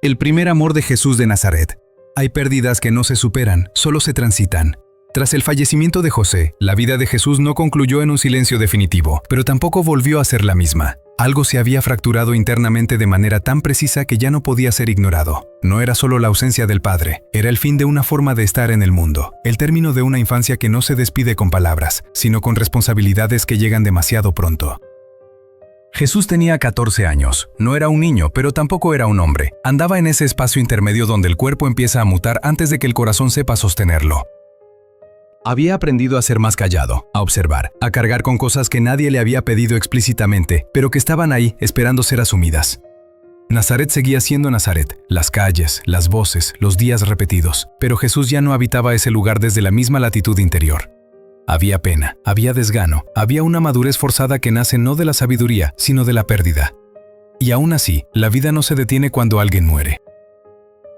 El primer amor de Jesús de Nazaret. Hay pérdidas que no se superan, solo se transitan. Tras el fallecimiento de José, la vida de Jesús no concluyó en un silencio definitivo, pero tampoco volvió a ser la misma. Algo se había fracturado internamente de manera tan precisa que ya no podía ser ignorado. No era solo la ausencia del Padre, era el fin de una forma de estar en el mundo, el término de una infancia que no se despide con palabras, sino con responsabilidades que llegan demasiado pronto. Jesús tenía 14 años. No era un niño, pero tampoco era un hombre. Andaba en ese espacio intermedio donde el cuerpo empieza a mutar antes de que el corazón sepa sostenerlo. Había aprendido a ser más callado, a observar, a cargar con cosas que nadie le había pedido explícitamente, pero que estaban ahí esperando ser asumidas. Nazaret seguía siendo Nazaret, las calles, las voces, los días repetidos, pero Jesús ya no habitaba ese lugar desde la misma latitud interior. Había pena, había desgano, había una madurez forzada que nace no de la sabiduría, sino de la pérdida. Y aún así, la vida no se detiene cuando alguien muere.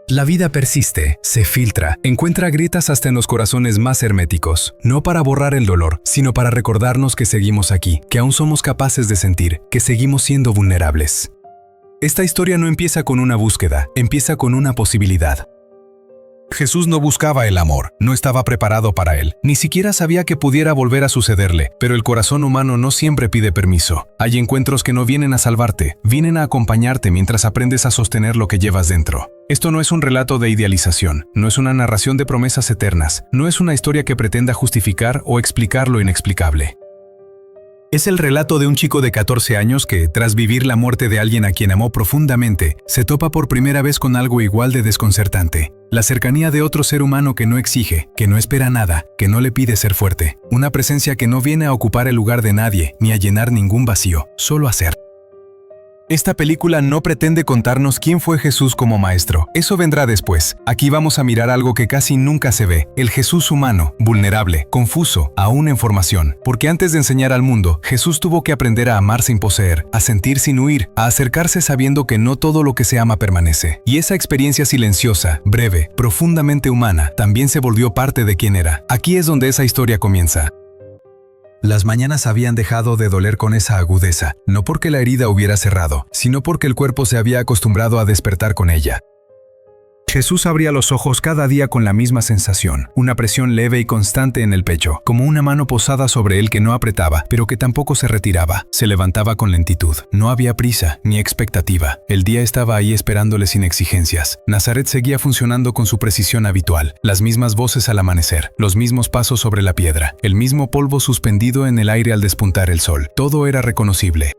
La vida persiste, se filtra, encuentra grietas hasta en los corazones más herméticos, no para borrar el dolor, sino para recordarnos que seguimos aquí, que aún somos capaces de sentir, que seguimos siendo vulnerables. Esta historia no empieza con una búsqueda, empieza con una posibilidad. Jesús no buscaba el amor, no estaba preparado para él, ni siquiera sabía que pudiera volver a sucederle, pero el corazón humano no siempre pide permiso. Hay encuentros que no vienen a salvarte, vienen a acompañarte mientras aprendes a sostener lo que llevas dentro. Esto no es un relato de idealización, no es una narración de promesas eternas, no es una historia que pretenda justificar o explicar lo inexplicable. Es el relato de un chico de 14 años que, tras vivir la muerte de alguien a quien amó profundamente, se topa por primera vez con algo igual de desconcertante. La cercanía de otro ser humano que no exige, que no espera nada, que no le pide ser fuerte. Una presencia que no viene a ocupar el lugar de nadie, ni a llenar ningún vacío, solo a ser. Esta película no pretende contarnos quién fue Jesús como maestro. Eso vendrá después. Aquí vamos a mirar algo que casi nunca se ve. El Jesús humano, vulnerable, confuso, aún en formación. Porque antes de enseñar al mundo, Jesús tuvo que aprender a amar sin poseer, a sentir sin huir, a acercarse sabiendo que no todo lo que se ama permanece. Y esa experiencia silenciosa, breve, profundamente humana, también se volvió parte de quién era. Aquí es donde esa historia comienza. Las mañanas habían dejado de doler con esa agudeza, no porque la herida hubiera cerrado, sino porque el cuerpo se había acostumbrado a despertar con ella. Jesús abría los ojos cada día con la misma sensación, una presión leve y constante en el pecho, como una mano posada sobre él que no apretaba, pero que tampoco se retiraba. Se levantaba con lentitud. No había prisa, ni expectativa. El día estaba ahí esperándole sin exigencias. Nazaret seguía funcionando con su precisión habitual. Las mismas voces al amanecer, los mismos pasos sobre la piedra, el mismo polvo suspendido en el aire al despuntar el sol. Todo era reconocible.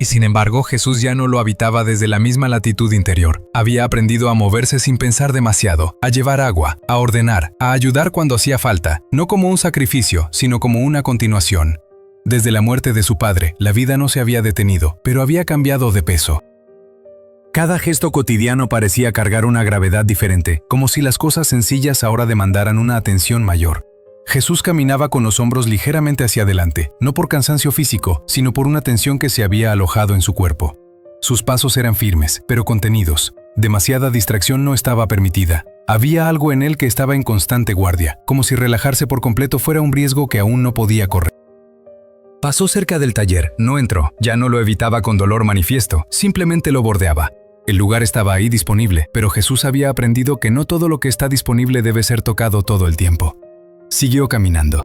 Y sin embargo, Jesús ya no lo habitaba desde la misma latitud interior. Había aprendido a moverse sin pensar demasiado, a llevar agua, a ordenar, a ayudar cuando hacía falta, no como un sacrificio, sino como una continuación. Desde la muerte de su padre, la vida no se había detenido, pero había cambiado de peso. Cada gesto cotidiano parecía cargar una gravedad diferente, como si las cosas sencillas ahora demandaran una atención mayor. Jesús caminaba con los hombros ligeramente hacia adelante, no por cansancio físico, sino por una tensión que se había alojado en su cuerpo. Sus pasos eran firmes, pero contenidos. Demasiada distracción no estaba permitida. Había algo en él que estaba en constante guardia, como si relajarse por completo fuera un riesgo que aún no podía correr. Pasó cerca del taller, no entró, ya no lo evitaba con dolor manifiesto, simplemente lo bordeaba. El lugar estaba ahí disponible, pero Jesús había aprendido que no todo lo que está disponible debe ser tocado todo el tiempo. Siguió caminando.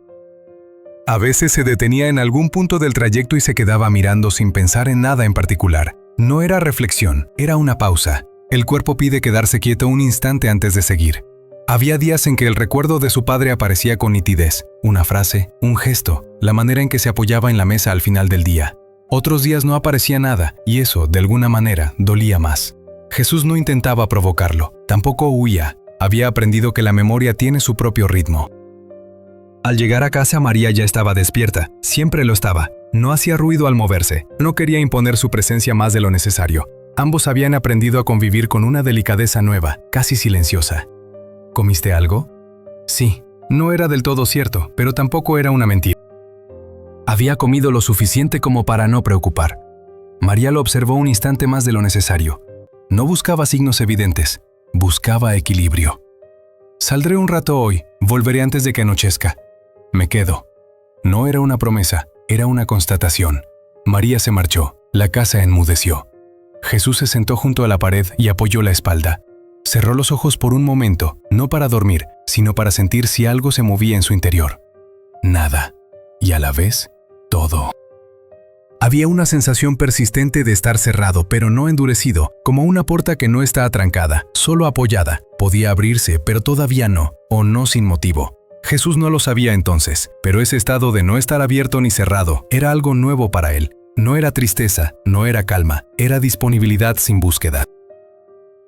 A veces se detenía en algún punto del trayecto y se quedaba mirando sin pensar en nada en particular. No era reflexión, era una pausa. El cuerpo pide quedarse quieto un instante antes de seguir. Había días en que el recuerdo de su padre aparecía con nitidez, una frase, un gesto, la manera en que se apoyaba en la mesa al final del día. Otros días no aparecía nada, y eso, de alguna manera, dolía más. Jesús no intentaba provocarlo, tampoco huía. Había aprendido que la memoria tiene su propio ritmo. Al llegar a casa, María ya estaba despierta, siempre lo estaba. No hacía ruido al moverse, no quería imponer su presencia más de lo necesario. Ambos habían aprendido a convivir con una delicadeza nueva, casi silenciosa. ¿Comiste algo? Sí, no era del todo cierto, pero tampoco era una mentira. Había comido lo suficiente como para no preocupar. María lo observó un instante más de lo necesario. No buscaba signos evidentes, buscaba equilibrio. Saldré un rato hoy, volveré antes de que anochezca. Me quedo. No era una promesa, era una constatación. María se marchó, la casa enmudeció. Jesús se sentó junto a la pared y apoyó la espalda. Cerró los ojos por un momento, no para dormir, sino para sentir si algo se movía en su interior. Nada. Y a la vez, todo. Había una sensación persistente de estar cerrado, pero no endurecido, como una puerta que no está atrancada, solo apoyada. Podía abrirse, pero todavía no, o no sin motivo. Jesús no lo sabía entonces, pero ese estado de no estar abierto ni cerrado era algo nuevo para él. No era tristeza, no era calma, era disponibilidad sin búsqueda.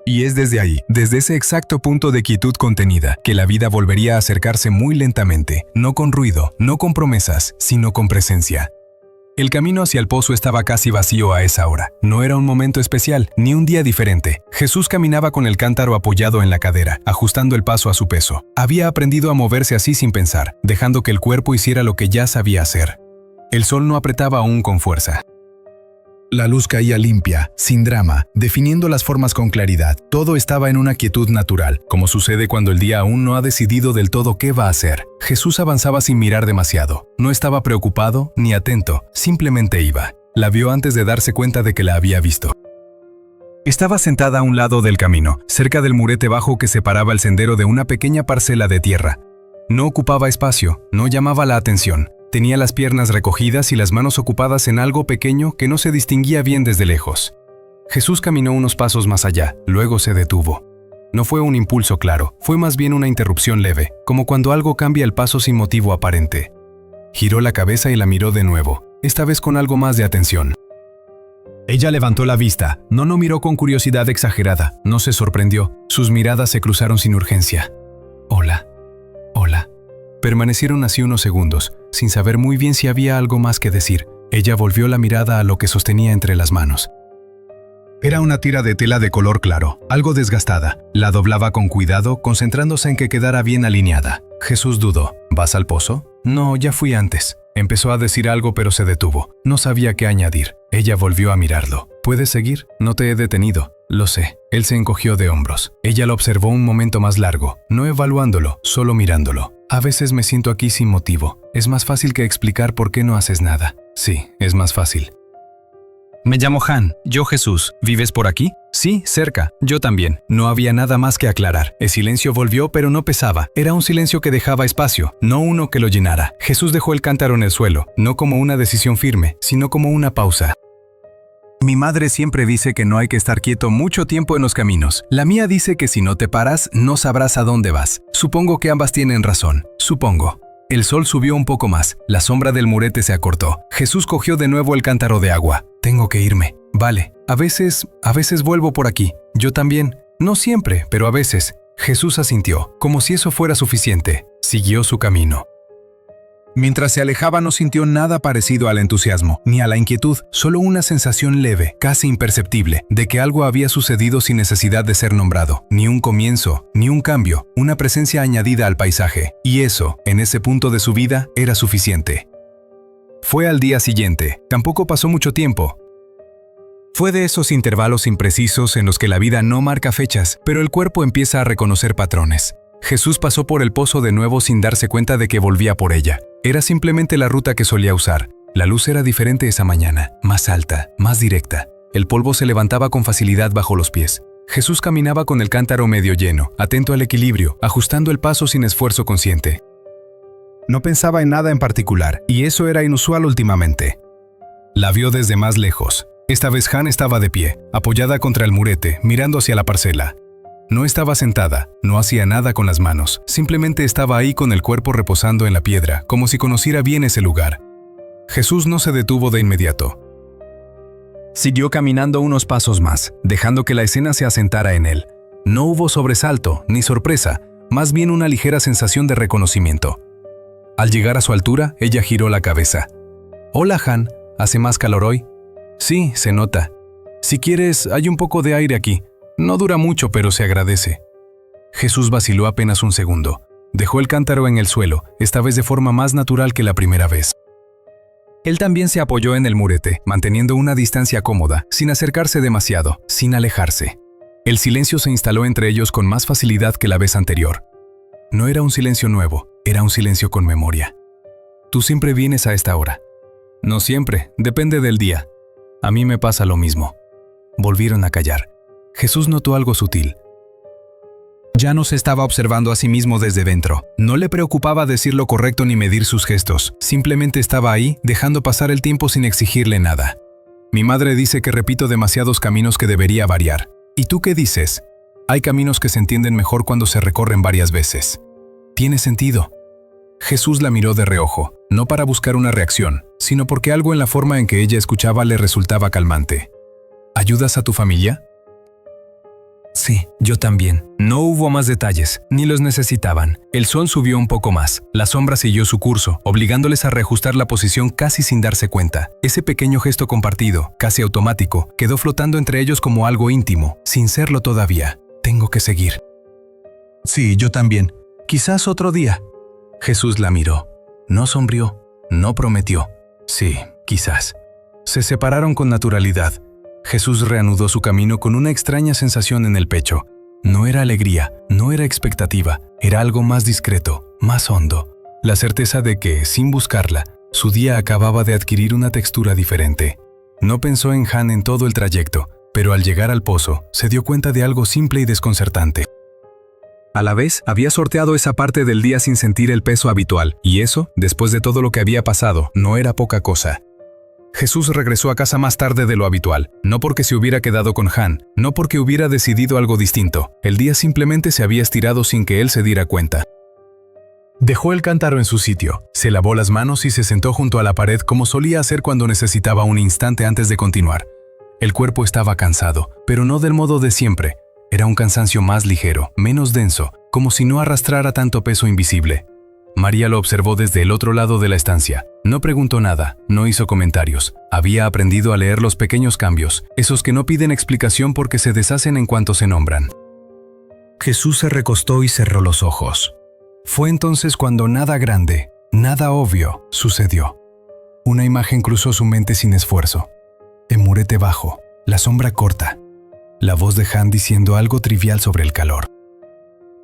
Y es desde ahí, desde ese exacto punto de quietud contenida, que la vida volvería a acercarse muy lentamente, no con ruido, no con promesas, sino con presencia. El camino hacia el pozo estaba casi vacío a esa hora. No era un momento especial, ni un día diferente. Jesús caminaba con el cántaro apoyado en la cadera, ajustando el paso a su peso. Había aprendido a moverse así sin pensar, dejando que el cuerpo hiciera lo que ya sabía hacer. El sol no apretaba aún con fuerza. La luz caía limpia, sin drama, definiendo las formas con claridad. Todo estaba en una quietud natural, como sucede cuando el día aún no ha decidido del todo qué va a hacer. Jesús avanzaba sin mirar demasiado. No estaba preocupado ni atento, simplemente iba. La vio antes de darse cuenta de que la había visto. Estaba sentada a un lado del camino, cerca del murete bajo que separaba el sendero de una pequeña parcela de tierra. No ocupaba espacio, no llamaba la atención. Tenía las piernas recogidas y las manos ocupadas en algo pequeño que no se distinguía bien desde lejos. Jesús caminó unos pasos más allá, luego se detuvo. No fue un impulso claro, fue más bien una interrupción leve, como cuando algo cambia el paso sin motivo aparente. Giró la cabeza y la miró de nuevo, esta vez con algo más de atención. Ella levantó la vista, no miró con curiosidad exagerada, no se sorprendió, sus miradas se cruzaron sin urgencia. Hola. Hola. Permanecieron así unos segundos, sin saber muy bien si había algo más que decir. Ella volvió la mirada a lo que sostenía entre las manos. Era una tira de tela de color claro, algo desgastada. La doblaba con cuidado, concentrándose en que quedara bien alineada. Jesús dudó. ¿Vas al pozo? No, ya fui antes. Empezó a decir algo pero se detuvo. No sabía qué añadir. Ella volvió a mirarlo. ¿Puedes seguir? No te he detenido. Lo sé. Él se encogió de hombros. Ella lo observó un momento más largo, no evaluándolo, solo mirándolo. A veces me siento aquí sin motivo. Es más fácil que explicar por qué no haces nada. Sí, es más fácil. Me llamo Han, yo Jesús. ¿Vives por aquí? Sí, cerca. Yo también. No había nada más que aclarar. El silencio volvió, pero no pesaba. Era un silencio que dejaba espacio, no uno que lo llenara. Jesús dejó el cántaro en el suelo, no como una decisión firme, sino como una pausa. Mi madre siempre dice que no hay que estar quieto mucho tiempo en los caminos. La mía dice que si no te paras, no sabrás a dónde vas. Supongo que ambas tienen razón. Supongo. El sol subió un poco más. La sombra del murete se acortó. Jesús cogió de nuevo el cántaro de agua. Tengo que irme. Vale. A veces vuelvo por aquí. Yo también. No siempre, pero a veces. Jesús asintió, como si eso fuera suficiente. Siguió su camino. Mientras se alejaba no sintió nada parecido al entusiasmo, ni a la inquietud, solo una sensación leve, casi imperceptible, de que algo había sucedido sin necesidad de ser nombrado. Ni un comienzo, ni un cambio, una presencia añadida al paisaje. Y eso, en ese punto de su vida, era suficiente. Fue al día siguiente. Tampoco pasó mucho tiempo. Fue de esos intervalos imprecisos en los que la vida no marca fechas, pero el cuerpo empieza a reconocer patrones. Jesús pasó por el pozo de nuevo sin darse cuenta de que volvía por ella. Era simplemente la ruta que solía usar. La luz era diferente esa mañana, más alta, más directa. El polvo se levantaba con facilidad bajo los pies. Jesús caminaba con el cántaro medio lleno, atento al equilibrio, ajustando el paso sin esfuerzo consciente. No pensaba en nada en particular, y eso era inusual últimamente. La vio desde más lejos. Esta vez Han estaba de pie, apoyada contra el murete, mirando hacia la parcela. No estaba sentada, no hacía nada con las manos, simplemente estaba ahí con el cuerpo reposando en la piedra, como si conociera bien ese lugar. Jesús no se detuvo de inmediato. Siguió caminando unos pasos más, dejando que la escena se asentara en él. No hubo sobresalto, ni sorpresa, más bien una ligera sensación de reconocimiento. Al llegar a su altura, ella giró la cabeza. «Hola, Han, ¿hace más calor hoy?» «Sí, se nota. Si quieres, hay un poco de aire aquí. No dura mucho, pero se agradece». Jesús vaciló apenas un segundo. Dejó el cántaro en el suelo, esta vez de forma más natural que la primera vez. Él también se apoyó en el murete, manteniendo una distancia cómoda, sin acercarse demasiado, sin alejarse. El silencio se instaló entre ellos con más facilidad que la vez anterior. No era un silencio nuevo, era un silencio con memoria. «Tú siempre vienes a esta hora». «No siempre, depende del día. A mí me pasa lo mismo». volvieron a callar. Jesús notó algo sutil. Ya no se estaba observando a sí mismo desde dentro. No le preocupaba decir lo correcto ni medir sus gestos. Simplemente estaba ahí, dejando pasar el tiempo sin exigirle nada. Mi madre dice que repito demasiados caminos que debería variar. ¿Y tú qué dices? Hay caminos que se entienden mejor cuando se recorren varias veces. Tiene sentido. Jesús la miró de reojo, no para buscar una reacción, sino porque algo en la forma en que ella escuchaba le resultaba calmante. ¿Ayudas a tu familia? Sí, yo también. No hubo más detalles, ni los necesitaban. El sol subió un poco más. La sombra siguió su curso, obligándoles a reajustar la posición casi sin darse cuenta. Ese pequeño gesto compartido, casi automático, quedó flotando entre ellos como algo íntimo, sin serlo todavía. Tengo que seguir. Sí, yo también. Quizás otro día. Jesús la miró. No sonrió, no prometió. Sí, quizás. Se separaron con naturalidad. Jesús reanudó su camino con una extraña sensación en el pecho. No era alegría, no era expectativa, era algo más discreto, más hondo. La certeza de que, sin buscarla, su día acababa de adquirir una textura diferente. No pensó en Han en todo el trayecto, pero al llegar al pozo, se dio cuenta de algo simple y desconcertante. A la vez, había sorteado esa parte del día sin sentir el peso habitual, y eso, después de todo lo que había pasado, no era poca cosa. Jesús regresó a casa más tarde de lo habitual, no porque se hubiera quedado con Han, no porque hubiera decidido algo distinto. El día simplemente se había estirado sin que él se diera cuenta. Dejó el cántaro en su sitio, se lavó las manos y se sentó junto a la pared como solía hacer cuando necesitaba un instante antes de continuar. El cuerpo estaba cansado, pero no del modo de siempre. Era un cansancio más ligero, menos denso, como si no arrastrara tanto peso invisible. María lo observó desde el otro lado de la estancia. No preguntó nada, no hizo comentarios. Había aprendido a leer los pequeños cambios, esos que no piden explicación porque se deshacen en cuanto se nombran. Jesús se recostó y cerró los ojos. Fue entonces cuando nada grande, nada obvio, sucedió. Una imagen cruzó su mente sin esfuerzo. El murete bajo, la sombra corta, la voz de Han diciendo algo trivial sobre el calor.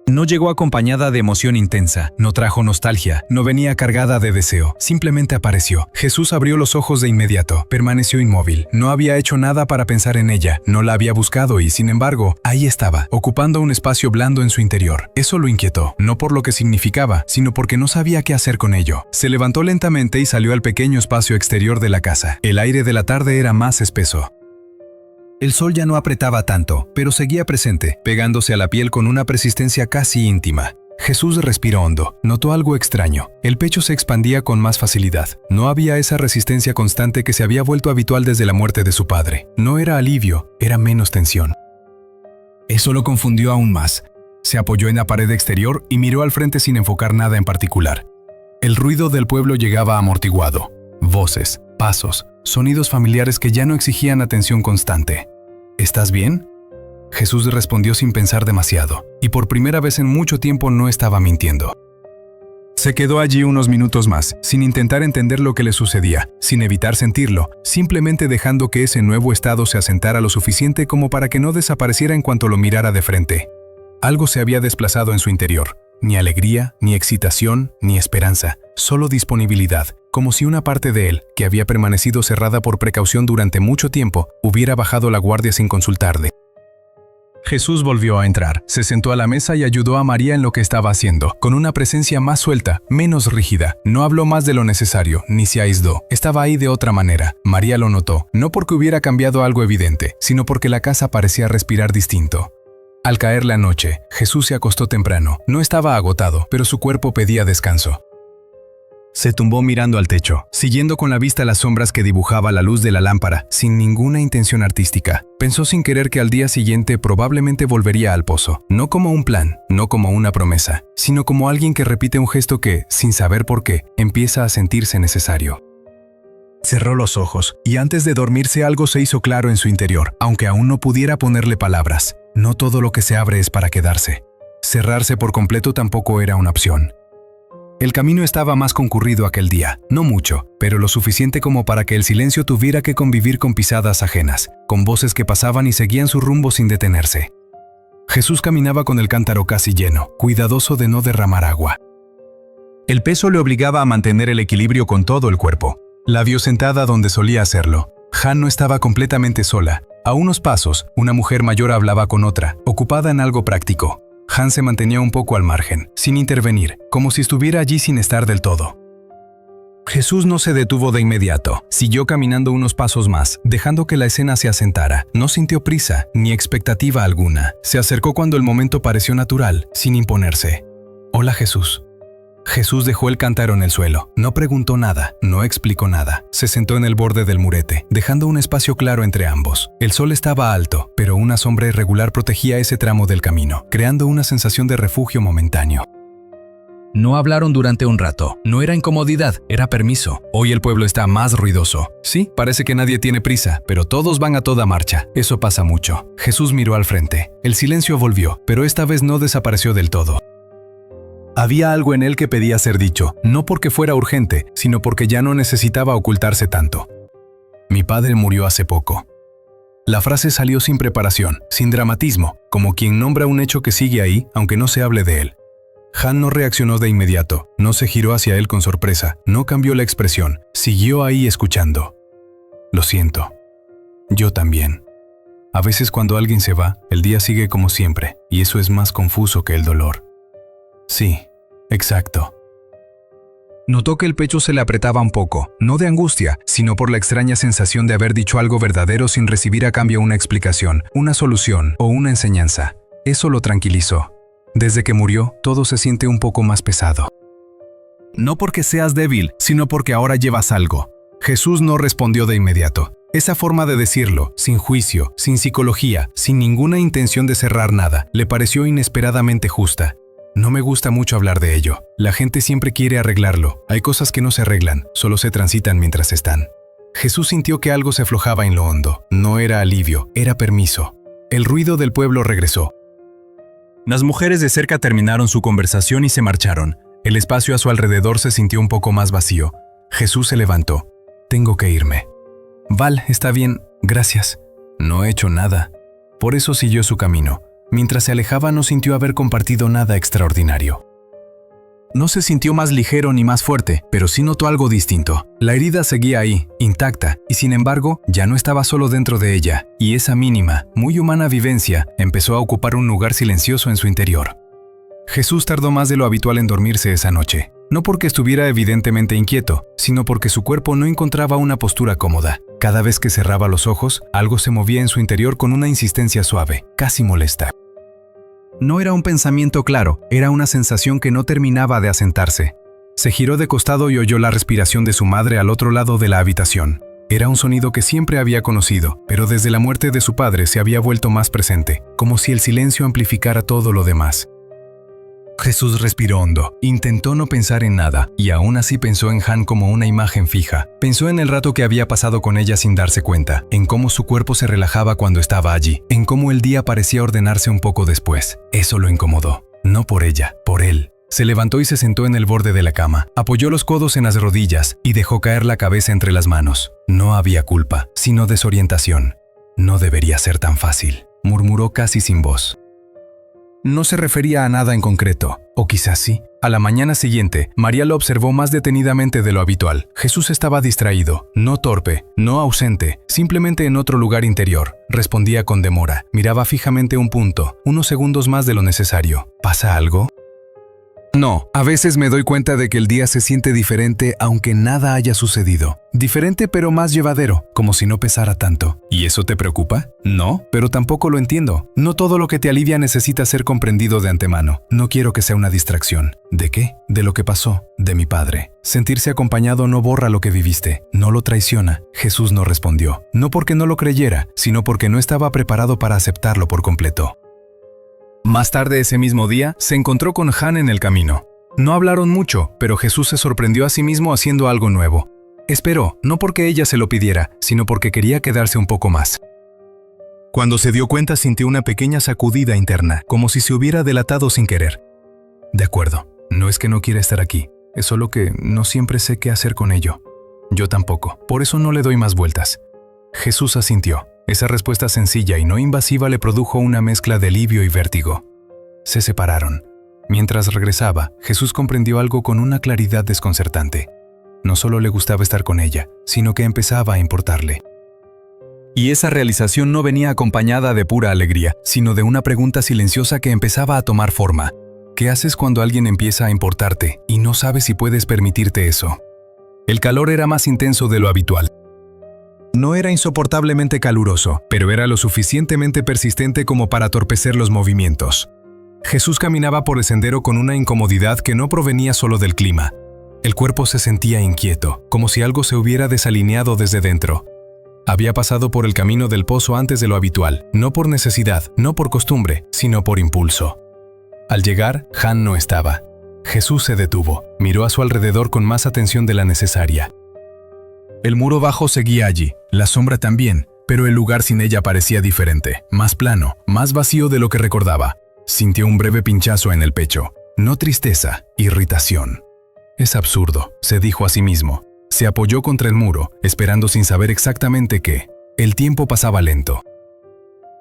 No llegó acompañada de emoción intensa, no trajo nostalgia, no venía cargada de deseo, simplemente apareció. Jesús abrió los ojos de inmediato, permaneció inmóvil, no había hecho nada para pensar en ella, no la había buscado y sin embargo, ahí estaba, ocupando un espacio blando en su interior. Eso lo inquietó, no por lo que significaba, sino porque no sabía qué hacer con ello. Se levantó lentamente y salió al pequeño espacio exterior de la casa. El aire de la tarde era más espeso. El sol ya no apretaba tanto, pero seguía presente, pegándose a la piel con una persistencia casi íntima. Jesús respiró hondo, notó algo extraño. El pecho se expandía con más facilidad. No había esa resistencia constante que se había vuelto habitual desde la muerte de su padre. No era alivio, era menos tensión. Eso lo confundió aún más. Se apoyó en la pared exterior y miró al frente sin enfocar nada en particular. El ruido del pueblo llegaba amortiguado. Voces, pasos, sonidos familiares que ya no exigían atención constante. ¿Estás bien? Jesús respondió sin pensar demasiado, y por primera vez en mucho tiempo no estaba mintiendo. Se quedó allí unos minutos más, sin intentar entender lo que le sucedía, sin evitar sentirlo, simplemente dejando que ese nuevo estado se asentara lo suficiente como para que no desapareciera en cuanto lo mirara de frente. Algo se había desplazado en su interior. Ni alegría, ni excitación, ni esperanza, solo disponibilidad, como si una parte de él, que había permanecido cerrada por precaución durante mucho tiempo, hubiera bajado la guardia sin consultarle. Jesús volvió a entrar, se sentó a la mesa y ayudó a María en lo que estaba haciendo, con una presencia más suelta, menos rígida. No habló más de lo necesario, ni se aisló. Estaba ahí de otra manera. María lo notó, no porque hubiera cambiado algo evidente, sino porque la casa parecía respirar distinto. Al caer la noche, Jesús se acostó temprano. No estaba agotado, pero su cuerpo pedía descanso. Se tumbó mirando al techo, siguiendo con la vista las sombras que dibujaba la luz de la lámpara, sin ninguna intención artística. Pensó sin querer que al día siguiente probablemente volvería al pozo, no como un plan, no como una promesa, sino como alguien que repite un gesto que, sin saber por qué, empieza a sentirse necesario. Cerró los ojos, y antes de dormirse algo se hizo claro en su interior, aunque aún no pudiera ponerle palabras. No todo lo que se abre es para quedarse. Cerrarse por completo tampoco era una opción. El camino estaba más concurrido aquel día, no mucho, pero lo suficiente como para que el silencio tuviera que convivir con pisadas ajenas, con voces que pasaban y seguían su rumbo sin detenerse. Jesús caminaba con el cántaro casi lleno, cuidadoso de no derramar agua. El peso le obligaba a mantener el equilibrio con todo el cuerpo. La vio sentada donde solía hacerlo. Han no estaba completamente sola. A unos pasos, una mujer mayor hablaba con otra, ocupada en algo práctico. Han se mantenía un poco al margen, sin intervenir, como si estuviera allí sin estar del todo. Jesús no se detuvo de inmediato. Siguió caminando unos pasos más, dejando que la escena se asentara. No sintió prisa, ni expectativa alguna. Se acercó cuando el momento pareció natural, sin imponerse. «Hola, Jesús». Jesús dejó el cántaro en el suelo. No preguntó nada, no explicó nada. Se sentó en el borde del murete, dejando un espacio claro entre ambos. El sol estaba alto, pero una sombra irregular protegía ese tramo del camino, creando una sensación de refugio momentáneo. No hablaron durante un rato. No era incomodidad, era permiso. Hoy el pueblo está más ruidoso. Sí, parece que nadie tiene prisa, pero todos van a toda marcha. Eso pasa mucho. Jesús miró al frente. El silencio volvió, pero esta vez no desapareció del todo. Había algo en él que pedía ser dicho, no porque fuera urgente, sino porque ya no necesitaba ocultarse tanto. Mi padre murió hace poco. La frase salió sin preparación, sin dramatismo, como quien nombra un hecho que sigue ahí, aunque no se hable de él. Han no reaccionó de inmediato, no se giró hacia él con sorpresa, no cambió la expresión, siguió ahí escuchando. Lo siento. Yo también. A veces cuando alguien se va, el día sigue como siempre, y eso es más confuso que el dolor. Sí, exacto. Notó que el pecho se le apretaba un poco, no de angustia, sino por la extraña sensación de haber dicho algo verdadero sin recibir a cambio una explicación, una solución o una enseñanza. Eso lo tranquilizó. Desde que murió, todo se siente un poco más pesado. No porque seas débil, sino porque ahora llevas algo. Jesús no respondió de inmediato. Esa forma de decirlo, sin juicio, sin psicología, sin ninguna intención de cerrar nada, le pareció inesperadamente justa. No me gusta mucho hablar de ello. La gente siempre quiere arreglarlo. Hay cosas que no se arreglan, solo se transitan mientras están. Jesús sintió que algo se aflojaba en lo hondo. No era alivio, era permiso. El ruido del pueblo regresó. Las mujeres de cerca terminaron su conversación y se marcharon. El espacio a su alrededor se sintió un poco más vacío. Jesús se levantó. Tengo que irme. Val, está bien, gracias. No he hecho nada. Por eso siguió su camino. Mientras se alejaba no sintió haber compartido nada extraordinario. No se sintió más ligero ni más fuerte, pero sí notó algo distinto. La herida seguía ahí, intacta, y sin embargo, ya no estaba solo dentro de ella, y esa mínima, muy humana vivencia empezó a ocupar un lugar silencioso en su interior. Jesús tardó más de lo habitual en dormirse esa noche, no porque estuviera evidentemente inquieto, sino porque su cuerpo no encontraba una postura cómoda. Cada vez que cerraba los ojos, algo se movía en su interior con una insistencia suave, casi molesta. No era un pensamiento claro, era una sensación que no terminaba de asentarse. Se giró de costado y oyó la respiración de su madre al otro lado de la habitación. Era un sonido que siempre había conocido, pero desde la muerte de su padre se había vuelto más presente, como si el silencio amplificara todo lo demás. Jesús respiró hondo, intentó no pensar en nada, y aún así pensó en Han como una imagen fija. Pensó en el rato que había pasado con ella sin darse cuenta, en cómo su cuerpo se relajaba cuando estaba allí, en cómo el día parecía ordenarse un poco después. Eso lo incomodó, no por ella, por él. Se levantó y se sentó en el borde de la cama, apoyó los codos en las rodillas y dejó caer la cabeza entre las manos. No había culpa, sino desorientación. No debería ser tan fácil, murmuró casi sin voz. No se refería a nada en concreto, o quizás sí. A la mañana siguiente, María lo observó más detenidamente de lo habitual. Jesús estaba distraído, no torpe, no ausente, simplemente en otro lugar interior. Respondía con demora, miraba fijamente un punto, unos segundos más de lo necesario. ¿Pasa algo? No, a veces me doy cuenta de que el día se siente diferente aunque nada haya sucedido. Diferente pero más llevadero, como si no pesara tanto. ¿Y eso te preocupa? No, pero tampoco lo entiendo. No todo lo que te alivia necesita ser comprendido de antemano. No quiero que sea una distracción. ¿De qué? De lo que pasó, de mi padre. Sentirse acompañado no borra lo que viviste, no lo traiciona. Jesús no respondió. No porque no lo creyera, sino porque no estaba preparado para aceptarlo por completo. Más tarde ese mismo día, se encontró con Han en el camino. No hablaron mucho, pero Jesús se sorprendió a sí mismo haciendo algo nuevo. Esperó, no porque ella se lo pidiera, sino porque quería quedarse un poco más. Cuando se dio cuenta sintió una pequeña sacudida interna, como si se hubiera delatado sin querer. De acuerdo, no es que no quiera estar aquí, es solo que no siempre sé qué hacer con ello. Yo tampoco, por eso no le doy más vueltas. Jesús asintió. Esa respuesta sencilla y no invasiva le produjo una mezcla de alivio y vértigo. Se separaron. Mientras regresaba, Jesús comprendió algo con una claridad desconcertante. No solo le gustaba estar con ella, sino que empezaba a importarle. Y esa realización no venía acompañada de pura alegría, sino de una pregunta silenciosa que empezaba a tomar forma. ¿Qué haces cuando alguien empieza a importarte y no sabes si puedes permitirte eso? El calor era más intenso de lo habitual. No era insoportablemente caluroso, pero era lo suficientemente persistente como para torpecer los movimientos. Jesús caminaba por el sendero con una incomodidad que no provenía solo del clima. El cuerpo se sentía inquieto, como si algo se hubiera desalineado desde dentro. Había pasado por el camino del pozo antes de lo habitual, no por necesidad, no por costumbre, sino por impulso. Al llegar, Han no estaba. Jesús se detuvo, miró a su alrededor con más atención de la necesaria. El muro bajo seguía allí, la sombra también, pero el lugar sin ella parecía diferente, más plano, más vacío de lo que recordaba. Sintió un breve pinchazo en el pecho, no tristeza, irritación. Es absurdo, se dijo a sí mismo. Se apoyó contra el muro, esperando sin saber exactamente qué. El tiempo pasaba lento.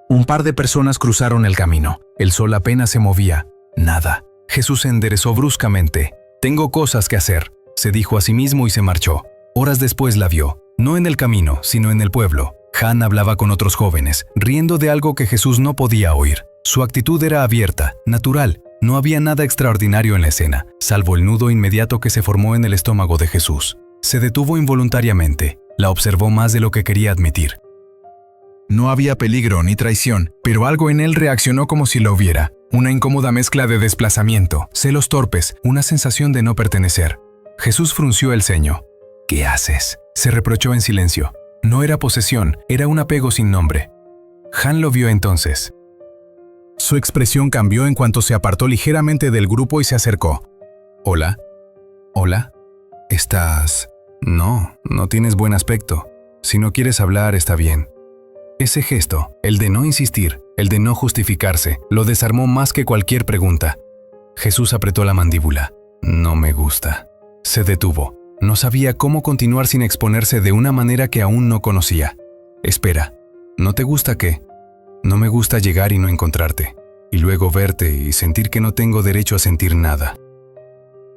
Un par de personas cruzaron el camino. El sol apenas se movía. Nada. Jesús se enderezó bruscamente. «Tengo cosas que hacer», se dijo a sí mismo y se marchó. Horas después la vio, no en el camino, sino en el pueblo. Han hablaba con otros jóvenes, riendo de algo que Jesús no podía oír. Su actitud era abierta, natural. No había nada extraordinario en la escena, salvo el nudo inmediato que se formó en el estómago de Jesús. Se detuvo involuntariamente. La observó más de lo que quería admitir. No había peligro ni traición, pero algo en él reaccionó como si lo hubiera. Una incómoda mezcla de desplazamiento, celos torpes, una sensación de no pertenecer. Jesús frunció el ceño. «¿Qué haces?», se reprochó en silencio. No era posesión, era un apego sin nombre. Han lo vio entonces. Su expresión cambió en cuanto se apartó ligeramente del grupo y se acercó. «¿Hola? ¿Hola? ¿Estás...? No tienes buen aspecto. Si no quieres hablar, está bien». Ese gesto, el de no insistir, el de no justificarse, lo desarmó más que cualquier pregunta. Jesús apretó la mandíbula. «No me gusta». Se detuvo. No sabía cómo continuar sin exponerse de una manera que aún no conocía. «Espera, ¿no te gusta qué?» «No me gusta llegar y no encontrarte, y luego verte y sentir que no tengo derecho a sentir nada».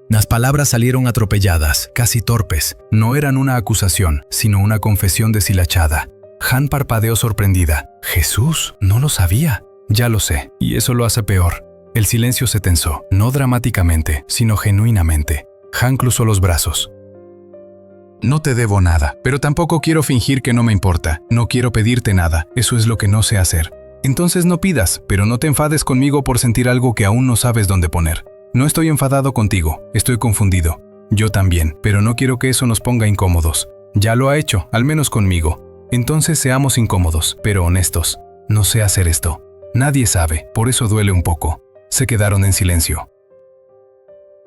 Las palabras salieron atropelladas, casi torpes. No eran una acusación, sino una confesión deshilachada. Han parpadeó sorprendida. «¿Jesús? No lo sabía». «Ya lo sé, y eso lo hace peor». El silencio se tensó, no dramáticamente, sino genuinamente. Han cruzó los brazos. «No te debo nada, pero tampoco quiero fingir que no me importa. No quiero pedirte nada, eso es lo que no sé hacer. Entonces no pidas, pero no te enfades conmigo por sentir algo que aún no sabes dónde poner. No estoy enfadado contigo, estoy confundido. Yo también, pero no quiero que eso nos ponga incómodos. Ya lo ha hecho, al menos conmigo. Entonces seamos incómodos, pero honestos. No sé hacer esto. Nadie sabe, por eso duele un poco». Se quedaron en silencio.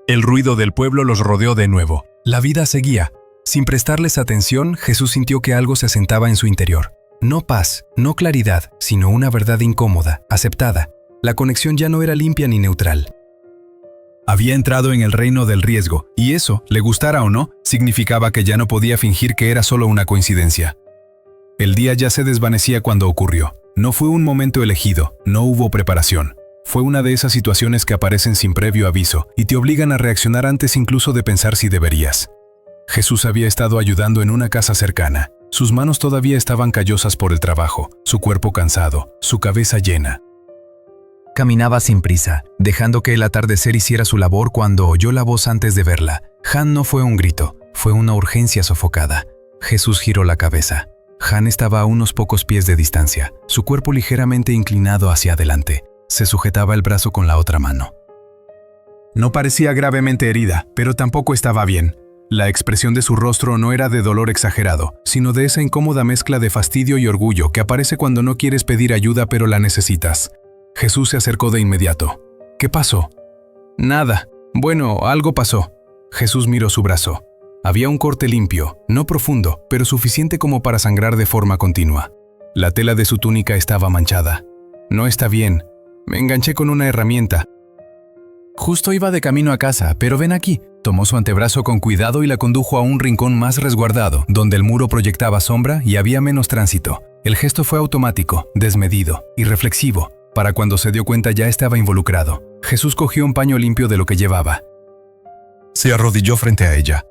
El ruido del pueblo los rodeó de nuevo. La vida seguía. Sin prestarles atención, Jesús sintió que algo se asentaba en su interior. No paz, no claridad, sino una verdad incómoda, aceptada. La conexión ya no era limpia ni neutral. Había entrado en el reino del riesgo, y eso, le gustara o no, significaba que ya no podía fingir que era solo una coincidencia. El día ya se desvanecía cuando ocurrió. No fue un momento elegido, no hubo preparación. Fue una de esas situaciones que aparecen sin previo aviso y te obligan a reaccionar antes incluso de pensar si deberías. Jesús había estado ayudando en una casa cercana. Sus manos todavía estaban callosas por el trabajo, su cuerpo cansado, su cabeza llena. Caminaba sin prisa, dejando que el atardecer hiciera su labor cuando oyó la voz antes de verla. Han no fue un grito, fue una urgencia sofocada. Jesús giró la cabeza. Han estaba a unos pocos pies de distancia, su cuerpo ligeramente inclinado hacia adelante. Se sujetaba el brazo con la otra mano. No parecía gravemente herida, pero tampoco estaba bien. La expresión de su rostro no era de dolor exagerado, sino de esa incómoda mezcla de fastidio y orgullo que aparece cuando no quieres pedir ayuda pero la necesitas. Jesús se acercó de inmediato. «¿Qué pasó?» «Nada. Bueno, algo pasó». Jesús miró su brazo. Había un corte limpio, no profundo, pero suficiente como para sangrar de forma continua. La tela de su túnica estaba manchada. «No está bien. Me enganché con una herramienta. Justo iba de camino a casa, pero ven aquí». Tomó su antebrazo con cuidado y la condujo a un rincón más resguardado, donde el muro proyectaba sombra y había menos tránsito. El gesto fue automático, desmedido, irreflexivo. Para cuando se dio cuenta ya estaba involucrado. Jesús cogió un paño limpio de lo que llevaba. Se arrodilló frente a ella.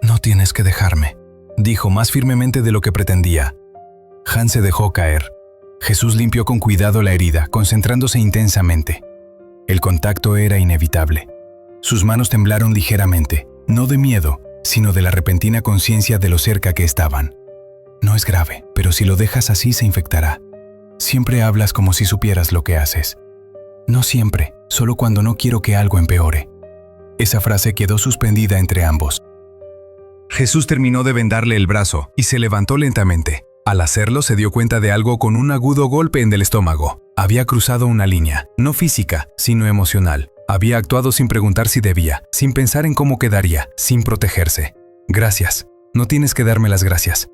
«No tienes que dejarme», dijo más firmemente de lo que pretendía. Han se dejó caer. Jesús limpió con cuidado la herida, concentrándose intensamente. El contacto era inevitable. Sus manos temblaron ligeramente, no de miedo, sino de la repentina conciencia de lo cerca que estaban. No es grave, pero si lo dejas así se infectará. Siempre hablas como si supieras lo que haces. No siempre, solo cuando no quiero que algo empeore. Esa frase quedó suspendida entre ambos. Jesús terminó de vendarle el brazo y se levantó lentamente. Al hacerlo se dio cuenta de algo con un agudo golpe en el estómago. Había cruzado una línea, no física, sino emocional. Había actuado sin preguntar si debía, sin pensar en cómo quedaría, sin protegerse. Gracias. No tienes que darme las gracias.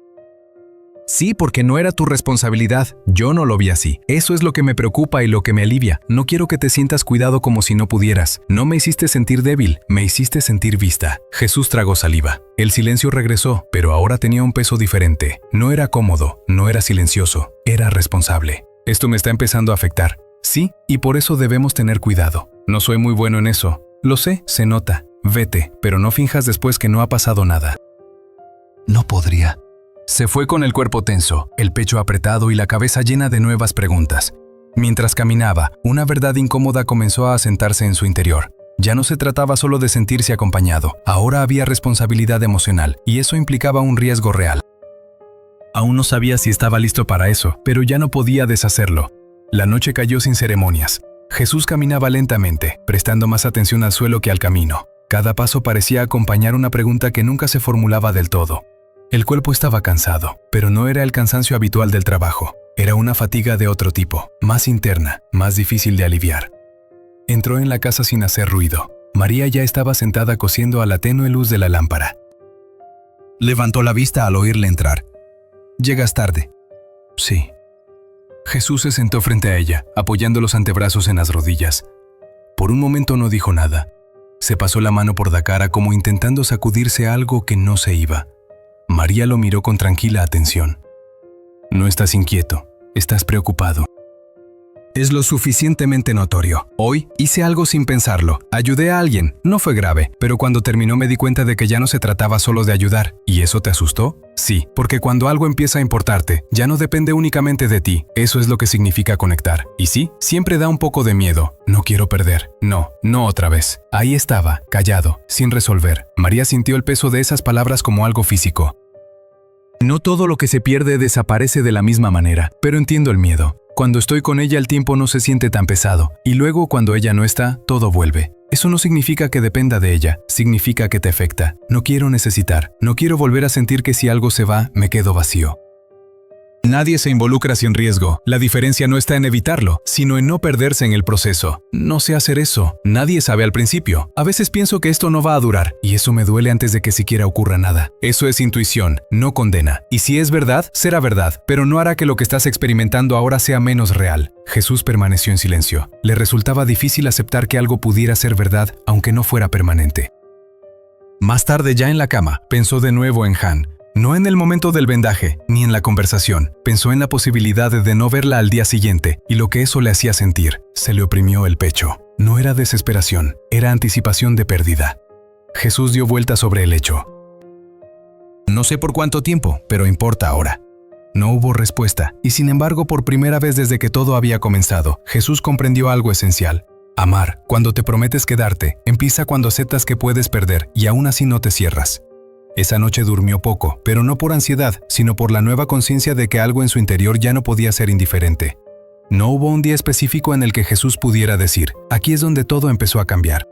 Sí, porque no era tu responsabilidad. Yo no lo vi así. Eso es lo que me preocupa y lo que me alivia. No quiero que te sientas cuidado como si no pudieras. No me hiciste sentir débil, me hiciste sentir vista. Jesús tragó saliva. El silencio regresó, pero ahora tenía un peso diferente. No era cómodo, no era silencioso, era responsable. Esto me está empezando a afectar. Sí, y por eso debemos tener cuidado. No soy muy bueno en eso. Lo sé, se nota. Vete, pero no finjas después que no ha pasado nada. No podría. Se fue con el cuerpo tenso, el pecho apretado y la cabeza llena de nuevas preguntas. Mientras caminaba, una verdad incómoda comenzó a asentarse en su interior. Ya no se trataba solo de sentirse acompañado, ahora había responsabilidad emocional, y eso implicaba un riesgo real. Aún no sabía si estaba listo para eso, pero ya no podía deshacerlo. La noche cayó sin ceremonias. Jesús caminaba lentamente, prestando más atención al suelo que al camino. Cada paso parecía acompañar una pregunta que nunca se formulaba del todo. El cuerpo estaba cansado, pero no era el cansancio habitual del trabajo. Era una fatiga de otro tipo, más interna, más difícil de aliviar. Entró en la casa sin hacer ruido. María ya estaba sentada cosiendo a la tenue luz de la lámpara. Levantó la vista al oírle entrar. «¿Llegas tarde?» «Sí». Jesús se sentó frente a ella, apoyando los antebrazos en las rodillas. Por un momento no dijo nada. Se pasó la mano por la cara como intentando sacudirse algo que no se iba. María lo miró con tranquila atención. «No estás inquieto, estás preocupado». Es lo suficientemente notorio. Hoy hice algo sin pensarlo. Ayudé a alguien. No fue grave, pero cuando terminó me di cuenta de que ya no se trataba solo de ayudar. ¿Y eso te asustó? Sí, porque cuando algo empieza a importarte, ya no depende únicamente de ti. Eso es lo que significa conectar. Y sí, siempre da un poco de miedo. No quiero perder. No, no otra vez. Ahí estaba, callado, sin resolver. María sintió el peso de esas palabras como algo físico. No todo lo que se pierde desaparece de la misma manera, pero entiendo el miedo. Cuando estoy con ella el tiempo no se siente tan pesado, y luego cuando ella no está, todo vuelve. Eso no significa que dependa de ella, significa que te afecta. No quiero necesitar, no quiero volver a sentir que si algo se va, me quedo vacío. Nadie se involucra sin riesgo. La diferencia no está en evitarlo, sino en no perderse en el proceso. No sé hacer eso. Nadie sabe al principio. A veces pienso que esto no va a durar, y eso me duele antes de que siquiera ocurra nada. Eso es intuición, no condena. Y si es verdad, será verdad, pero no hará que lo que estás experimentando ahora sea menos real. Jesús permaneció en silencio. Le resultaba difícil aceptar que algo pudiera ser verdad, aunque no fuera permanente. Más tarde, ya en la cama, pensó de nuevo en Han. No en el momento del vendaje, ni en la conversación. Pensó en la posibilidad de no verla al día siguiente y lo que eso le hacía sentir. Se le oprimió el pecho. No era desesperación, era anticipación de pérdida. Jesús dio vuelta sobre el lecho. No sé por cuánto tiempo, pero importa ahora. No hubo respuesta, y sin embargo, por primera vez desde que todo había comenzado, Jesús comprendió algo esencial. Amar, cuando te prometes quedarte, empieza cuando aceptas que puedes perder y aún así no te cierras. Esa noche durmió poco, pero no por ansiedad, sino por la nueva conciencia de que algo en su interior ya no podía ser indiferente. No hubo un día específico en el que Jesús pudiera decir, aquí es donde todo empezó a cambiar.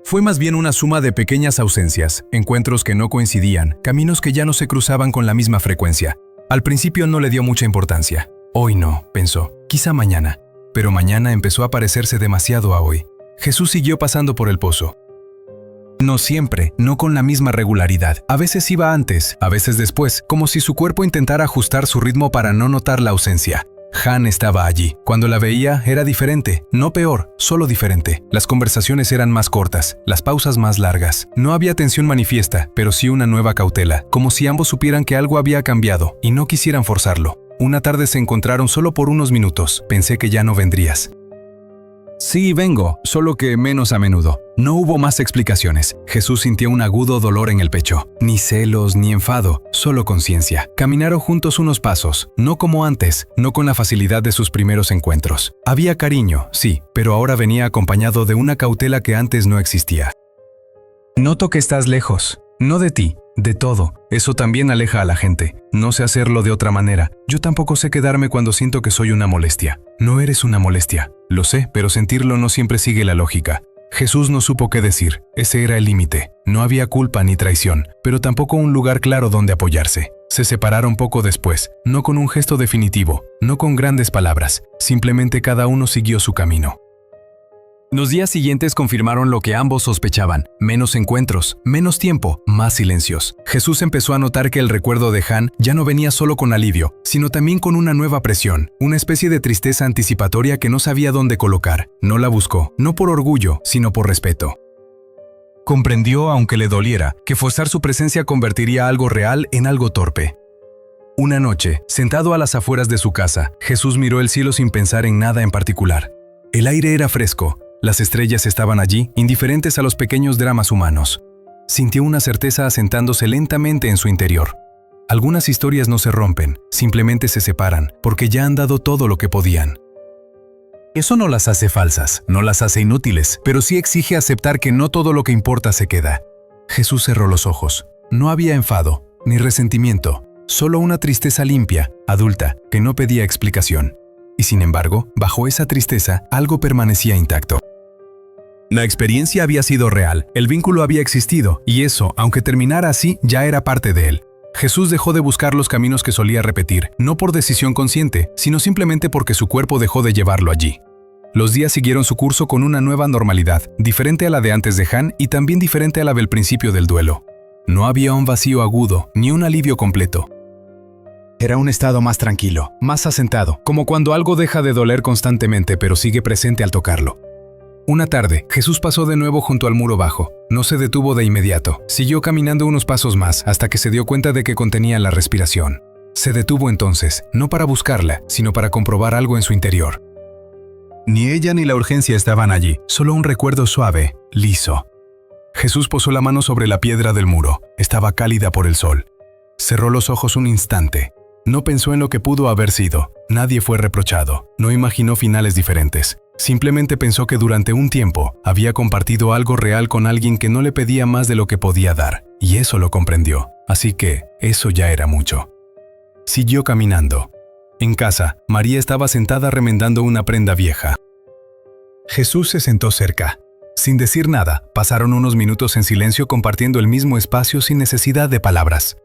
Fue más bien una suma de pequeñas ausencias, encuentros que no coincidían, caminos que ya no se cruzaban con la misma frecuencia. Al principio no le dio mucha importancia. Hoy no, pensó, quizá mañana. Pero mañana empezó a parecerse demasiado a hoy. Jesús siguió pasando por el pozo. No siempre, no con la misma regularidad. A veces iba antes, a veces después, como si su cuerpo intentara ajustar su ritmo para no notar la ausencia. Han estaba allí. Cuando la veía, era diferente, no peor, solo diferente. Las conversaciones eran más cortas, las pausas más largas. No había tensión manifiesta, pero sí una nueva cautela, como si ambos supieran que algo había cambiado y no quisieran forzarlo. Una tarde se encontraron solo por unos minutos. Pensé que ya no vendrías. Sí, vengo, solo que menos a menudo. No hubo más explicaciones. Jesús sintió un agudo dolor en el pecho. Ni celos, ni enfado, solo conciencia. Caminaron juntos unos pasos, no como antes, no con la facilidad de sus primeros encuentros. Había cariño, sí, pero ahora venía acompañado de una cautela que antes no existía. Noto que estás lejos, no de ti, de todo. Eso también aleja a la gente. No sé hacerlo de otra manera. Yo tampoco sé quedarme cuando siento que soy una molestia. No eres una molestia. Lo sé, pero sentirlo no siempre sigue la lógica. Jesús no supo qué decir. Ese era el límite. No había culpa ni traición, pero tampoco un lugar claro donde apoyarse. Se separaron poco después, no con un gesto definitivo, no con grandes palabras. Simplemente cada uno siguió su camino. Los días siguientes confirmaron lo que ambos sospechaban: menos encuentros, menos tiempo, más silencios. Jesús empezó a notar que el recuerdo de Han ya no venía solo con alivio, sino también con una nueva presión, una especie de tristeza anticipatoria que no sabía dónde colocar. No la buscó, no por orgullo, sino por respeto. Comprendió, aunque le doliera, que forzar su presencia convertiría algo real en algo torpe. Una noche, sentado a las afueras de su casa, Jesús miró el cielo sin pensar en nada en particular. El aire era fresco. Las estrellas estaban allí, indiferentes a los pequeños dramas humanos. Sintió una certeza asentándose lentamente en su interior. Algunas historias no se rompen, simplemente se separan, porque ya han dado todo lo que podían. Eso no las hace falsas, no las hace inútiles, pero sí exige aceptar que no todo lo que importa se queda. Jesús cerró los ojos. No había enfado, ni resentimiento, solo una tristeza limpia, adulta, que no pedía explicación. Y sin embargo, bajo esa tristeza, algo permanecía intacto. La experiencia había sido real, el vínculo había existido, y eso, aunque terminara así, ya era parte de él. Jesús dejó de buscar los caminos que solía repetir, no por decisión consciente, sino simplemente porque su cuerpo dejó de llevarlo allí. Los días siguieron su curso con una nueva normalidad, diferente a la de antes de Han y también diferente a la del principio del duelo. No había un vacío agudo, ni un alivio completo. Era un estado más tranquilo, más asentado, como cuando algo deja de doler constantemente pero sigue presente al tocarlo. Una tarde, Jesús pasó de nuevo junto al muro bajo. No se detuvo de inmediato. Siguió caminando unos pasos más hasta que se dio cuenta de que contenía la respiración. Se detuvo entonces, no para buscarla, sino para comprobar algo en su interior. Ni ella ni la urgencia estaban allí, solo un recuerdo suave, liso. Jesús posó la mano sobre la piedra del muro. Estaba cálida por el sol. Cerró los ojos un instante. No pensó en lo que pudo haber sido. Nadie fue reprochado. No imaginó finales diferentes. Simplemente pensó que durante un tiempo había compartido algo real con alguien que no le pedía más de lo que podía dar. Y eso lo comprendió. Así que eso ya era mucho. Siguió caminando. En casa, María estaba sentada remendando una prenda vieja. Jesús se sentó cerca. Sin decir nada, pasaron unos minutos en silencio compartiendo el mismo espacio sin necesidad de palabras.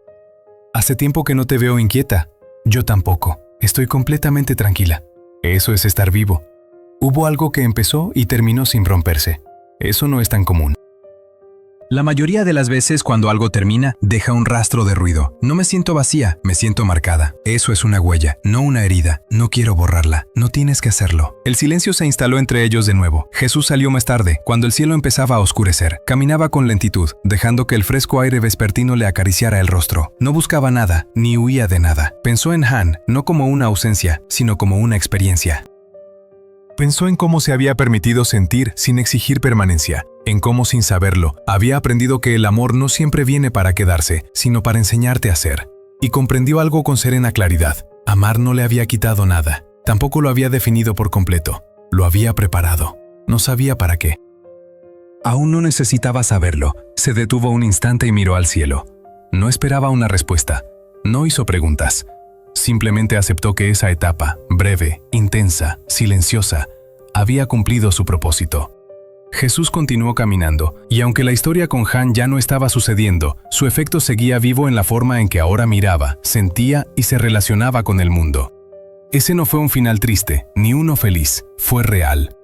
Hace tiempo que no te veo inquieta. Yo tampoco. Estoy completamente tranquila. Eso es estar vivo. Hubo algo que empezó y terminó sin romperse. Eso no es tan común. La mayoría de las veces cuando algo termina, deja un rastro de ruido. No me siento vacía, me siento marcada. Eso es una huella, no una herida. No quiero borrarla. No tienes que hacerlo. El silencio se instaló entre ellos de nuevo. Jesús salió más tarde, cuando el cielo empezaba a oscurecer. Caminaba con lentitud, dejando que el fresco aire vespertino le acariciara el rostro. No buscaba nada, ni huía de nada. Pensó en Han, no como una ausencia, sino como una experiencia. Pensó en cómo se había permitido sentir sin exigir permanencia, en cómo sin saberlo había aprendido que el amor no siempre viene para quedarse, sino para enseñarte a ser. Y comprendió algo con serena claridad. Amar no le había quitado nada, tampoco lo había definido por completo, lo había preparado. No sabía para qué. Aún no necesitaba saberlo. Se detuvo un instante y miró al cielo. No esperaba una respuesta, no hizo preguntas. Simplemente aceptó que esa etapa, breve, intensa, silenciosa, había cumplido su propósito. Jesús continuó caminando, y aunque la historia con Han ya no estaba sucediendo, su efecto seguía vivo en la forma en que ahora miraba, sentía y se relacionaba con el mundo. Ese no fue un final triste, ni uno feliz, fue real.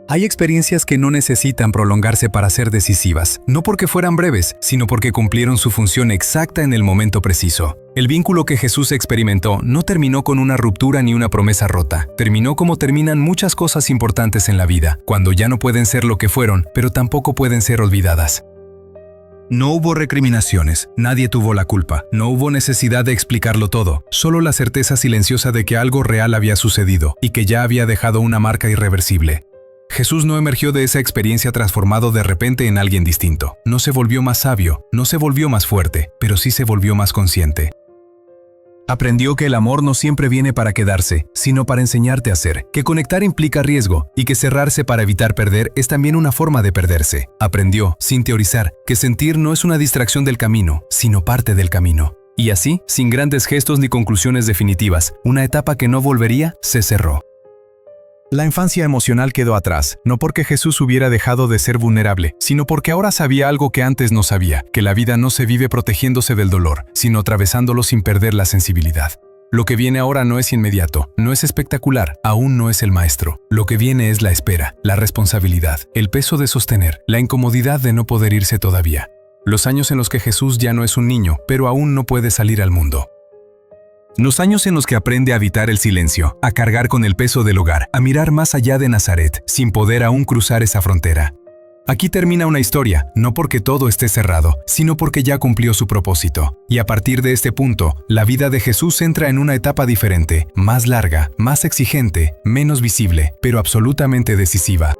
Hay experiencias que no necesitan prolongarse para ser decisivas, no porque fueran breves, sino porque cumplieron su función exacta en el momento preciso. El vínculo que Jesús experimentó no terminó con una ruptura ni una promesa rota. Terminó como terminan muchas cosas importantes en la vida, cuando ya no pueden ser lo que fueron, pero tampoco pueden ser olvidadas. No hubo recriminaciones, nadie tuvo la culpa, no hubo necesidad de explicarlo todo, solo la certeza silenciosa de que algo real había sucedido y que ya había dejado una marca irreversible. Jesús no emergió de esa experiencia transformado de repente en alguien distinto. No se volvió más sabio, no se volvió más fuerte, pero sí se volvió más consciente. Aprendió que el amor no siempre viene para quedarse, sino para enseñarte a ser, que conectar implica riesgo y que cerrarse para evitar perder es también una forma de perderse. Aprendió, sin teorizar, que sentir no es una distracción del camino, sino parte del camino. Y así, sin grandes gestos ni conclusiones definitivas, una etapa que no volvería se cerró. La infancia emocional quedó atrás, no porque Jesús hubiera dejado de ser vulnerable, sino porque ahora sabía algo que antes no sabía, que la vida no se vive protegiéndose del dolor, sino atravesándolo sin perder la sensibilidad. Lo que viene ahora no es inmediato, no es espectacular, aún no es el maestro. Lo que viene es la espera, la responsabilidad, el peso de sostener, la incomodidad de no poder irse todavía. Los años en los que Jesús ya no es un niño, pero aún no puede salir al mundo. Los años en los que aprende a habitar el silencio, a cargar con el peso del hogar, a mirar más allá de Nazaret, sin poder aún cruzar esa frontera. Aquí termina una historia, no porque todo esté cerrado, sino porque ya cumplió su propósito. Y a partir de este punto, la vida de Jesús entra en una etapa diferente, más larga, más exigente, menos visible, pero absolutamente decisiva.